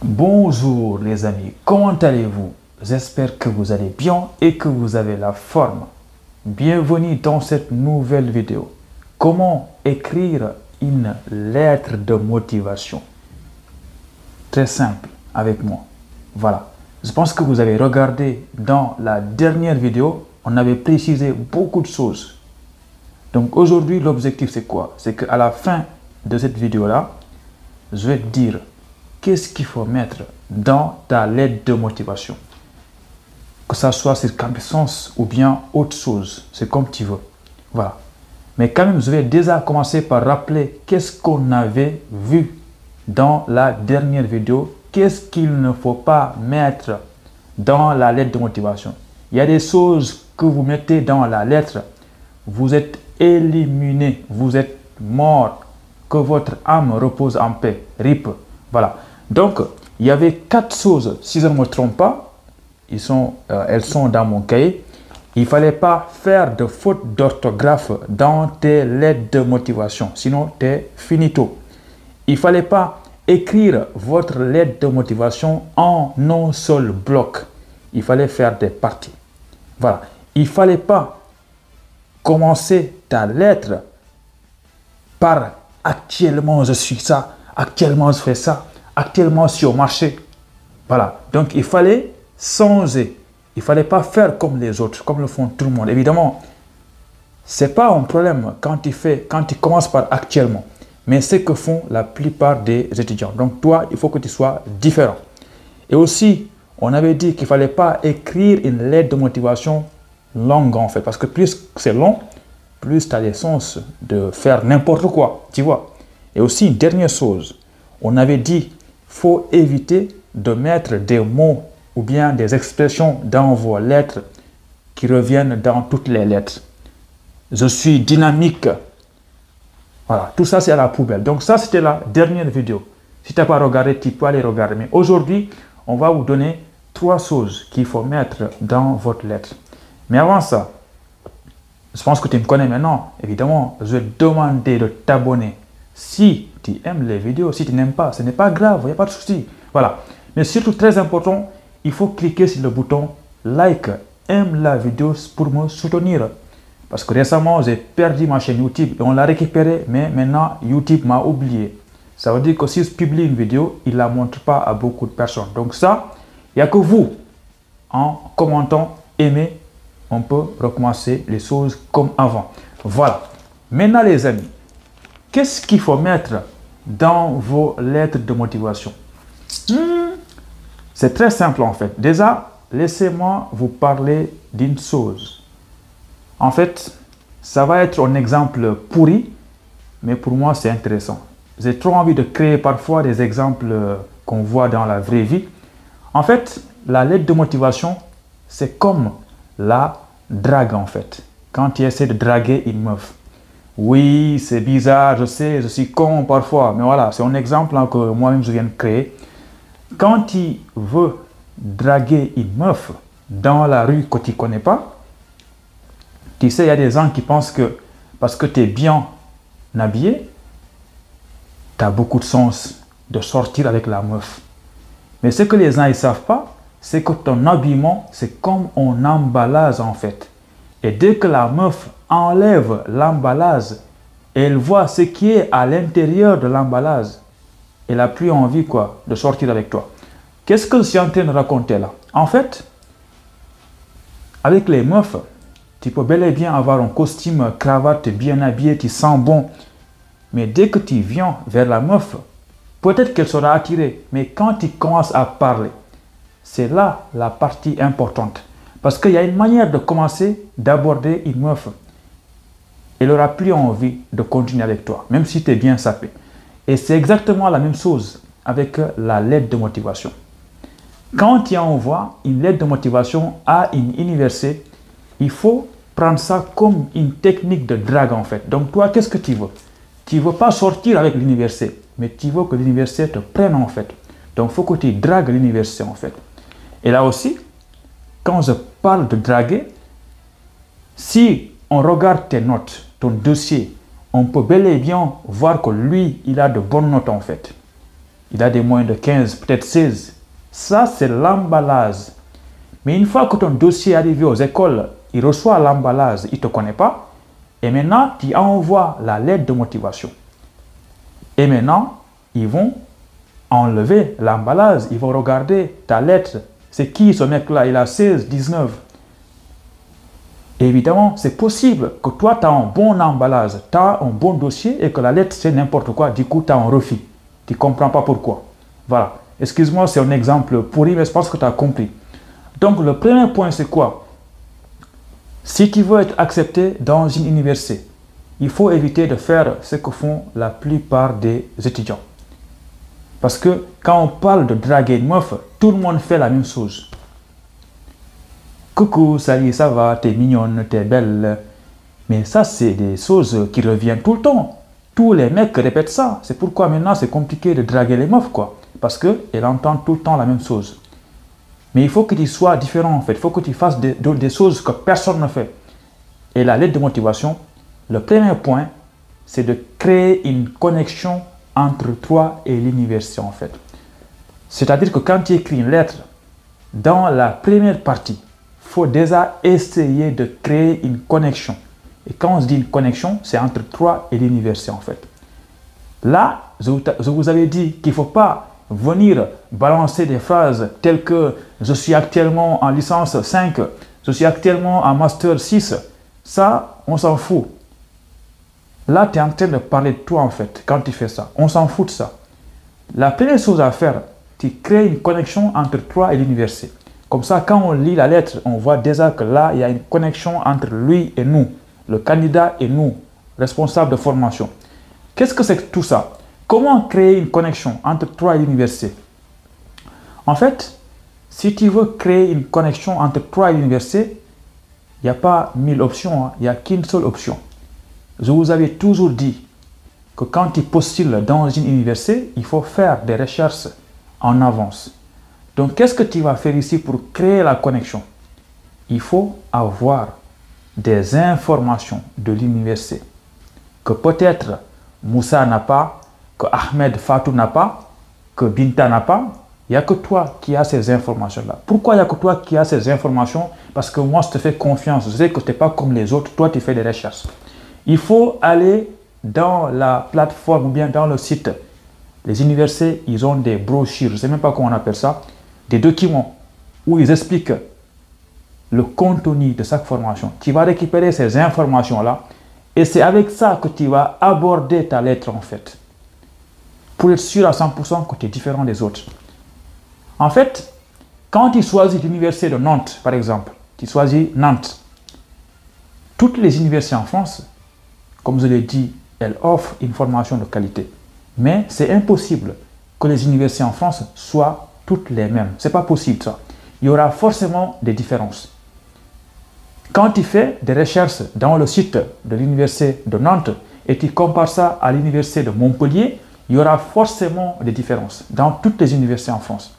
Bonjour les amis, comment allez-vous? J'espère que vous allez bien et que vous avez la forme. Bienvenue dans cette nouvelle vidéo. Comment écrire une lettre de motivation? Très simple avec moi. Voilà. Je pense que vous avez regardé dans la dernière vidéo, on avait précisé beaucoup de choses. Donc aujourd'hui, l'objectif c'est quoi? C'est qu'à la fin de cette vidéo-là, je vais te dire qu'est-ce qu'il faut mettre dans ta lettre de motivation. Que ça soit circonstance ou bien autre chose, c'est comme tu veux. Voilà. Mais quand même, je vais déjà commencer par rappeler qu'est-ce qu'on avait vu dans la dernière vidéo. Qu'est-ce qu'il ne faut pas mettre dans la lettre de motivation. Il y a des choses que vous mettez dans la lettre, vous êtes éliminé, vous êtes mort, que votre âme repose en paix. RIP. Voilà. Donc, il y avait 4 choses, si je ne me trompe pas, elles sont dans mon cahier. Il ne fallait pas faire de faute d'orthographe dans tes lettres de motivation, sinon tu es finito. Il ne fallait pas écrire votre lettre de motivation en un seul bloc. Il fallait faire des parties. Voilà. Il ne fallait pas commencer ta lettre par actuellement je suis ça, actuellement je fais ça, actuellement je suis au marché. Voilà. Donc il fallait changer. Il ne fallait pas faire comme les autres, comme le font tout le monde. Évidemment, ce n'est pas un problème quand tu commences par actuellement. Mais c'est ce que font la plupart des étudiants. Donc toi, il faut que tu sois différent. Et aussi, on avait dit qu'il ne fallait pas écrire une lettre de motivation longue en fait. Parce que plus c'est long, plus tu as les chances de faire n'importe quoi. Tu vois. Et aussi, une dernière chose, on avait dit qu'il faut éviter de mettre des mots ou bien des expressions dans vos lettres qui reviennent dans toutes les lettres. Je suis dynamique. Voilà, tout ça c'est à la poubelle. Donc ça c'était la dernière vidéo. Si tu n'as pas regardé, tu peux aller regarder. Mais aujourd'hui, on va vous donner 3 choses qu'il faut mettre dans votre lettre. Mais avant ça, je pense que tu me connais maintenant. Évidemment, je vais te demander de t'abonner. Si tu aimes les vidéos, si tu n'aimes pas, ce n'est pas grave, il n'y a pas de souci. Voilà. Mais surtout, très important, il faut cliquer sur le bouton like, aime la vidéo pour me soutenir. Parce que récemment, j'ai perdu ma chaîne YouTube et on l'a récupérée, mais maintenant, YouTube m'a oublié. Ça veut dire que si je publie une vidéo, il ne la montre pas à beaucoup de personnes. Donc ça, il n'y a que vous, en commentant, aimez, on peut recommencer les choses comme avant. Voilà. Maintenant, les amis, qu'est-ce qu'il faut mettre dans vos lettres de motivation? C'est très simple en fait. Déjà, laissez-moi vous parler d'une chose. En fait, ça va être un exemple pourri, mais pour moi, c'est intéressant. J'ai trop envie de créer parfois des exemples qu'on voit dans la vraie vie. En fait, la lettre de motivation, c'est comme la drague en fait. Quand tu essaies de draguer une meuf. Oui, c'est bizarre, je sais, je suis con parfois, mais voilà, c'est un exemple que moi-même je viens de créer. Quand tu veux draguer une meuf dans la rue que tu ne connais pas, tu sais, il y a des gens qui pensent que parce que tu es bien habillé, tu as beaucoup de chance de sortir avec la meuf. Mais ce que les gens ne savent pas, c'est que ton habillement, c'est comme un emballage en fait. Et dès que la meuf enlève l'emballage, elle voit ce qui est à l'intérieur de l'emballage. Elle n'a plus envie quoi, de sortir avec toi. Qu'est-ce que je suis en train de raconter là? En fait, avec les meufs, tu peux bel et bien avoir un costume, cravate, bien habillé, tu sens bon. Mais dès que tu viens vers la meuf, peut-être qu'elle sera attirée. Mais quand tu commences à parler, c'est là la partie importante. Parce qu'il y a une manière de commencer, d'aborder une meuf. Elle n'aura plus envie de continuer avec toi, même si tu es bien sapé. Et c'est exactement la même chose avec la lettre de motivation. Quand tu envoies une lettre de motivation à une université, il faut prendre ça comme une technique de drague en fait. Donc toi, qu'est-ce que tu veux? Tu ne veux pas sortir avec l'université, mais tu veux que l'université te prenne en fait. Donc il faut que tu dragues l'université en fait. Et là aussi, quand je parle de draguer, si on regarde tes notes, ton dossier, on peut bel et bien voir que lui, il a de bonnes notes en fait. il a des moyennes de 15, peut-être 16. Ça, c'est l'emballage. Mais une fois que ton dossier est arrivé aux écoles, il reçoit l'emballage, il ne te connaît pas. Et maintenant, tu envoies la lettre de motivation. Et maintenant, ils vont enlever l'emballage. Ils vont regarder ta lettre. C'est qui ce mec-là? Il a 16, 19. Évidemment, c'est possible que toi, tu as un bon emballage, tu as un bon dossier et que la lettre, c'est n'importe quoi. Du coup, tu as un refus. Tu ne comprends pas pourquoi. Voilà. Excuse-moi, c'est un exemple pourri, mais je pense que tu as compris. Donc, le premier point, c'est quoi? Si tu veux être accepté dans une université, il faut éviter de faire ce que font la plupart des étudiants. Parce que quand on parle de draguer une meuf, tout le monde fait la même chose. Coucou, salut, ça va, t'es mignonne, t'es belle. Mais ça, c'est des choses qui reviennent tout le temps. Tous les mecs répètent ça. C'est pourquoi maintenant, c'est compliqué de draguer les meufs, quoi. Parce qu'elles entendent tout le temps la même chose. Mais il faut que tu sois différent, en fait. Il faut que tu fasses des choses que personne ne fait. Et la lettre de motivation, le premier point, c'est de créer une connexion entre toi et l'université, en fait. C'est-à-dire que quand tu écris une lettre, dans la première partie, il faut déjà essayer de créer une connexion. Et quand on se dit une connexion, c'est entre toi et l'université, en fait. Là, je vous avais dit qu'il ne faut pas venir balancer des phrases telles que « je suis actuellement en licence 5 »,« je suis actuellement en master 6 ». Ça, on s'en fout. Là, tu es en train de parler de toi, en fait, quand tu fais ça. On s'en fout de ça. La première chose à faire, tu crées une connexion entre toi et l'université. Comme ça, quand on lit la lettre, on voit déjà que là, il y a une connexion entre lui et nous, le candidat et nous, responsable de formation. Qu'est-ce que c'est que tout ça? Comment créer une connexion entre toi et l'université? En fait, si tu veux créer une connexion entre toi et l'université, il n'y a pas 1000 options, hein. Il n'y a qu'une seule option. Je vous avais toujours dit que quand tu postules dans une université, il faut faire des recherches en avance. Donc, qu'est-ce que tu vas faire ici pour créer la connexion? Il faut avoir des informations de l'université que peut-être Moussa n'a pas, que Ahmed Fatou n'a pas, que Binta n'a pas. Il n'y a que toi qui as ces informations-là. Pourquoi il n'y a que toi qui as ces informations? Parce que moi, je te fais confiance. Je sais que tu n'es pas comme les autres. Toi, tu fais des recherches. Il faut aller dans la plateforme ou bien dans le site. Les universités, ils ont des brochures, je ne sais même pas comment on appelle ça, des documents où ils expliquent le contenu de chaque formation. Tu vas récupérer ces informations-là et c'est avec ça que tu vas aborder ta lettre, en fait, pour être sûr à 100% que tu es différent des autres. En fait, quand tu choisis l'université de Nantes, par exemple, tu choisis Nantes, toutes les universités en France, comme je l'ai dit, elles offrent une formation de qualité. Mais c'est impossible que les universités en France soient toutes les mêmes. Ce n'est pas possible, ça. Il y aura forcément des différences. Quand tu fais des recherches dans le site de l'université de Nantes et tu compares ça à l'université de Montpellier, il y aura forcément des différences dans toutes les universités en France.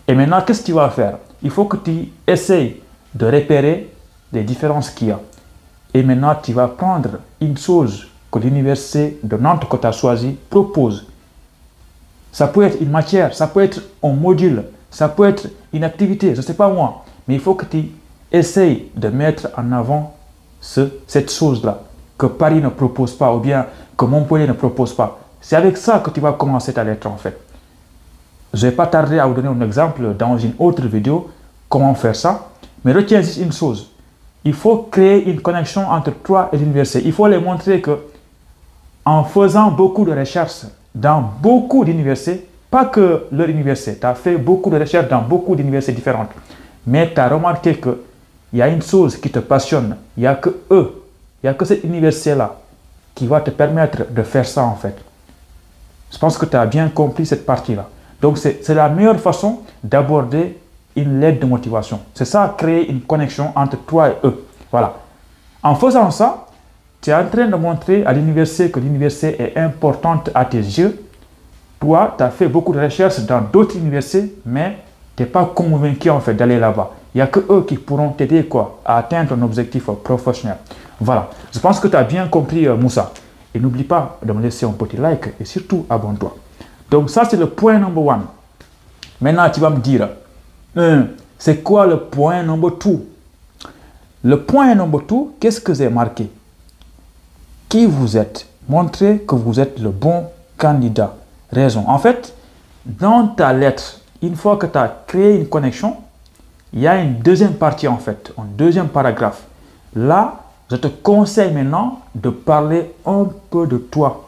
Et maintenant, qu'est-ce que tu vas faire? Il faut que tu essayes de repérer les différences qu'il y a. Et maintenant, tu vas prendre une chose que l'université de Nantes que tu as choisi propose. Ça peut être une matière, ça peut être un module, ça peut être une activité, je ne sais pas moi. Mais il faut que tu essayes de mettre en avant cette chose-là que Paris ne propose pas ou bien que Montpellier ne propose pas. C'est avec ça que tu vas commencer ta lettre, en fait. Je ne vais pas tarder à vous donner un exemple dans une autre vidéo, comment faire ça. Mais retiens juste une chose. Il faut créer une connexion entre toi et l'université. Il faut les montrer que en faisant beaucoup de recherches dans beaucoup d'universités, pas que leur université, tu as fait beaucoup de recherches dans beaucoup d'universités différentes, mais tu as remarqué qu'il y a une chose qui te passionne, il n'y a que eux, il n'y a que cette université-là qui va te permettre de faire ça, en fait. Je pense que tu as bien compris cette partie-là. Donc, c'est la meilleure façon d'aborder une lettre de motivation. C'est ça, créer une connexion entre toi et eux. Voilà. En faisant ça, tu es en train de montrer à l'université que l'université est importante à tes yeux. Toi, tu as fait beaucoup de recherches dans d'autres universités, mais tu n'es pas convaincu, en fait, d'aller là-bas. Il n'y a que eux qui pourront t'aider à atteindre un objectif professionnel. Voilà. Je pense que tu as bien compris, Moussa. Et n'oublie pas de me laisser un petit like et surtout abonne-toi. Donc, Donc ça, c'est le point number 1. Maintenant, tu vas me dire, c'est quoi le point number 2? Le point number 2, qu'est-ce que j'ai marqué? Qui vous êtes? Montrez que vous êtes le bon candidat. Raison. En fait, dans ta lettre, une fois que tu as créé une connexion, il y a une deuxième partie en fait, un deuxième paragraphe. Là, je te conseille maintenant de parler un peu de toi.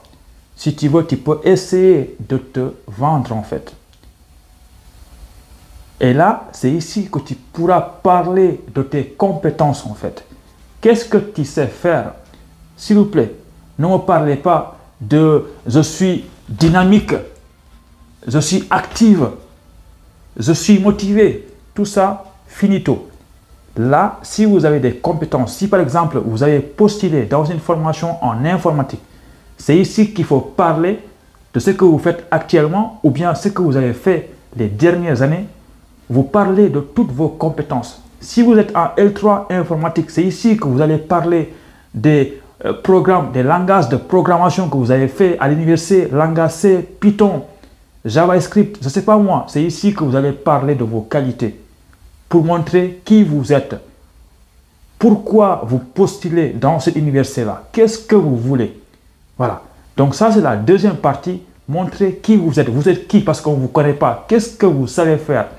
Si tu veux, tu peux essayer de te vendre en fait. Et là, c'est ici que tu pourras parler de tes compétences en fait. Qu'est-ce que tu sais faire? S'il vous plaît, ne me parlez pas de « je suis dynamique »,« je suis active »,« je suis motivé ». Tout ça, finito. Là, si vous avez des compétences, si par exemple vous avez postulé dans une formation en informatique, c'est ici qu'il faut parler de ce que vous faites actuellement ou bien ce que vous avez fait les dernières années. Vous parlez de toutes vos compétences. Si vous êtes en L3 informatique, c'est ici que vous allez parler des programmes, des langages de programmation que vous avez fait à l'université, langage C, Python, JavaScript, je ne sais pas moi. C'est ici que vous allez parler de vos qualités pour montrer qui vous êtes. Pourquoi vous postulez dans cette université-là? Qu'est-ce que vous voulez? Voilà. Donc ça, c'est la deuxième partie. Montrer qui vous êtes. Vous êtes qui? Parce qu'on ne vous connaît pas. Qu'est-ce que vous savez faire?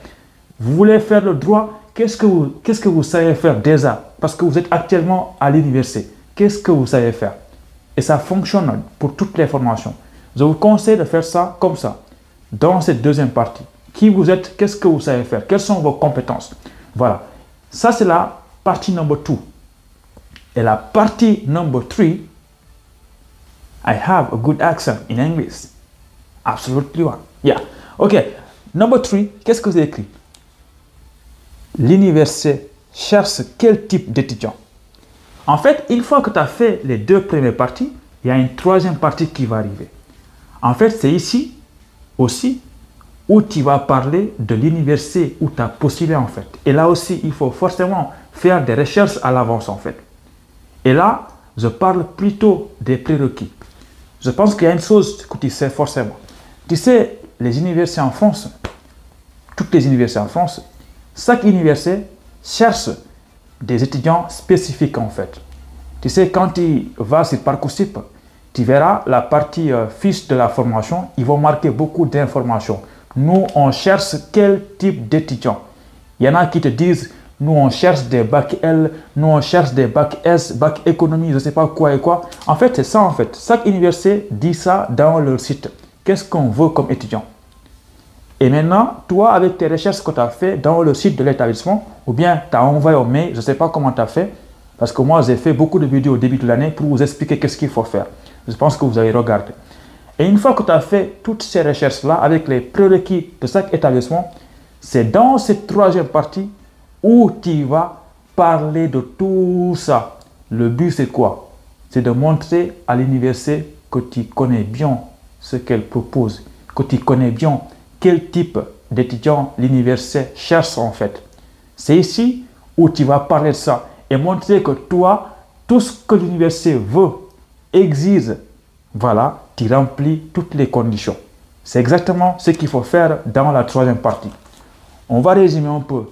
Vous voulez faire le droit? Qu'est-ce que vous savez faire déjà? Parce que vous êtes actuellement à l'université. Qu'est-ce que vous savez faire? Et ça fonctionne pour toutes les formations. Je vous conseille de faire ça comme ça. Dans cette deuxième partie. Qui vous êtes? Qu'est-ce que vous savez faire? Quelles sont vos compétences? Voilà. Ça, c'est la partie number 2. Et la partie number 3, I have a good accent in English. Absolutely one. Yeah. OK. Number 3, qu'est-ce que j'ai écrit? L'université cherche quel type d'étudiant? En fait, une fois que tu as fait les deux premières parties, il y a une troisième partie qui va arriver. En fait, c'est ici aussi où tu vas parler de l'université où tu as postulé en fait. Et là aussi, il faut forcément faire des recherches à l'avance en fait. Et là, je parle plutôt des prérequis. Je pense qu'il y a une chose que tu sais forcément. Tu sais, les universités en France, toutes les universités en France, chaque université cherche des étudiants spécifiques en fait. Tu sais, quand tu vas sur Parcoursup, tu verras la partie fiche de la formation, ils vont marquer beaucoup d'informations. Nous, on cherche quel type d'étudiants. Il y en a qui te disent, nous, on cherche des bacs L, nous, on cherche des bacs S, bacs économie, je ne sais pas quoi et quoi. En fait, c'est ça en fait. Chaque université dit ça dans leur site. Qu'est-ce qu'on veut comme étudiant? Et maintenant, toi, avec tes recherches que tu as fait dans le site de l'établissement, ou bien tu as envoyé au mail, je ne sais pas comment tu as fait, parce que moi, j'ai fait beaucoup de vidéos au début de l'année pour vous expliquer qu'est-ce qu'il faut faire. Je pense que vous avez regardé. Et une fois que tu as fait toutes ces recherches-là avec les prérequis de chaque établissement, c'est dans cette troisième partie où tu vas parler de tout ça. Le but, c'est quoi? C'est de montrer à l'université que tu connais bien ce qu'elle propose, que tu connais bien quel type d'étudiant l'université cherche en fait. C'est ici où tu vas parler de ça et montrer que toi, tout ce que l'université veut, exige, voilà, tu remplis toutes les conditions. C'est exactement ce qu'il faut faire dans la troisième partie. On va résumer un peu.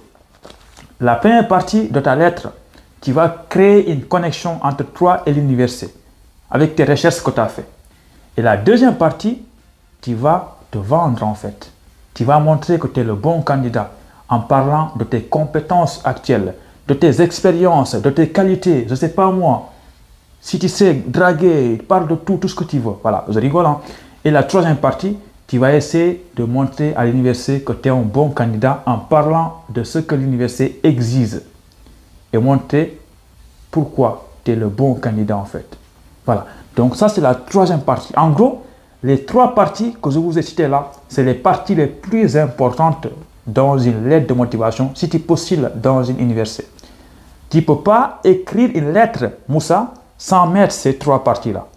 La première partie de ta lettre, tu vas créer une connexion entre toi et l'université avec tes recherches que tu as fait. Et la deuxième partie, tu vas te vendre en fait. Tu vas montrer que tu es le bon candidat en parlant de tes compétences actuelles, de tes expériences, de tes qualités, je ne sais pas moi. Si tu sais draguer, parle de tout ce que tu veux. Voilà, je rigole. Hein? Et la troisième partie, tu vas essayer de montrer à l'université que tu es un bon candidat en parlant de ce que l'université exige. Et montrer pourquoi tu es le bon candidat en fait. Voilà, donc ça c'est la troisième partie. En gros, les trois parties que je vous ai citées là, c'est les parties les plus importantes dans une lettre de motivation si tu postules dans une université. Tu ne peux pas écrire une lettre, Moussa, sans mettre ces trois parties-là.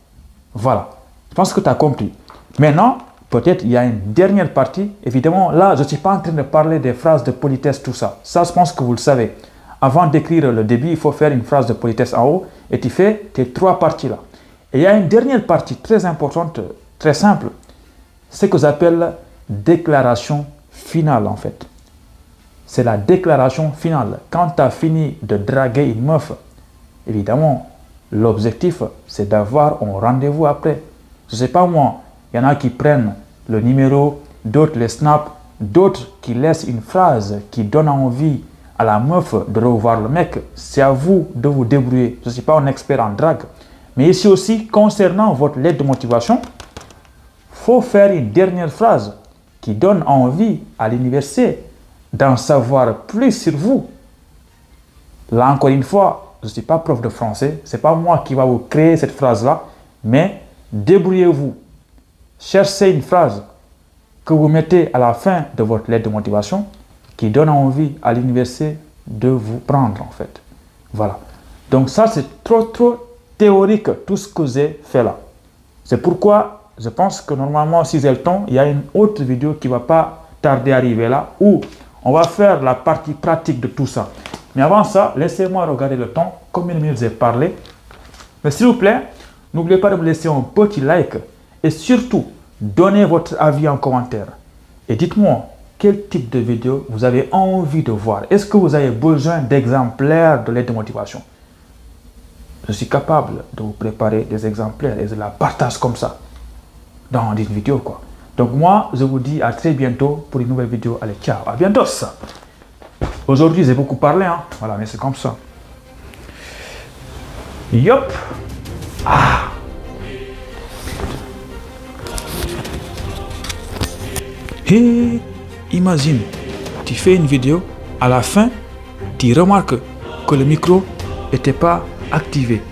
Voilà. Je pense que tu as compris. Maintenant, peut-être il y a une dernière partie. Évidemment, là, je ne suis pas en train de parler des phrases de politesse, tout ça. Ça, je pense que vous le savez. Avant d'écrire le début, il faut faire une phrase de politesse en haut et tu fais tes trois parties-là. Et il y a une dernière partie très importante, très simple. ce que j'appelle déclaration finale en fait. C'est la déclaration finale. Quand tu as fini de draguer une meuf, évidemment, l'objectif, c'est d'avoir un rendez-vous après. Je ne sais pas moi, il y en a qui prennent le numéro, d'autres les snaps, d'autres qui laissent une phrase qui donne envie à la meuf de revoir le mec. C'est à vous de vous débrouiller. Je ne suis pas un expert en drague. Mais ici aussi, concernant votre lettre de motivation, il faut faire une dernière phrase qui donne envie à l'université d'en savoir plus sur vous. Là, encore une fois, je ne suis pas prof de français. Ce n'est pas moi qui va vous créer cette phrase-là. Mais débrouillez-vous. Cherchez une phrase que vous mettez à la fin de votre lettre de motivation qui donne envie à l'université de vous prendre en fait. Voilà. Donc ça, c'est trop théorique tout ce que j'ai fait là. C'est pourquoi je pense que normalement, si j'ai le temps, il y a une autre vidéo qui ne va pas tarder à arriver là où on va faire la partie pratique de tout ça. Mais avant ça, laissez-moi regarder le temps, combien de minutes j'ai parlé. Mais s'il vous plaît, n'oubliez pas de me laisser un petit like et surtout, donnez votre avis en commentaire. Et dites-moi quel type de vidéo vous avez envie de voir. Est-ce que vous avez besoin d'exemplaires de lettre de motivation? Je suis capable de vous préparer des exemplaires et je la partage comme ça dans une vidéo quoi. Donc moi, je vous dis à très bientôt pour une nouvelle vidéo. Allez, ciao, à bientôt. Aujourd'hui, j'ai beaucoup parlé, hein. Voilà, mais c'est comme ça. Yop. Ah. Et imagine, tu fais une vidéo, à la fin, tu remarques que le micro n'était pas activé.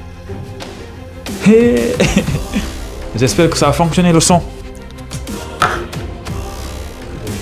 J'espère que ça a fonctionné le son.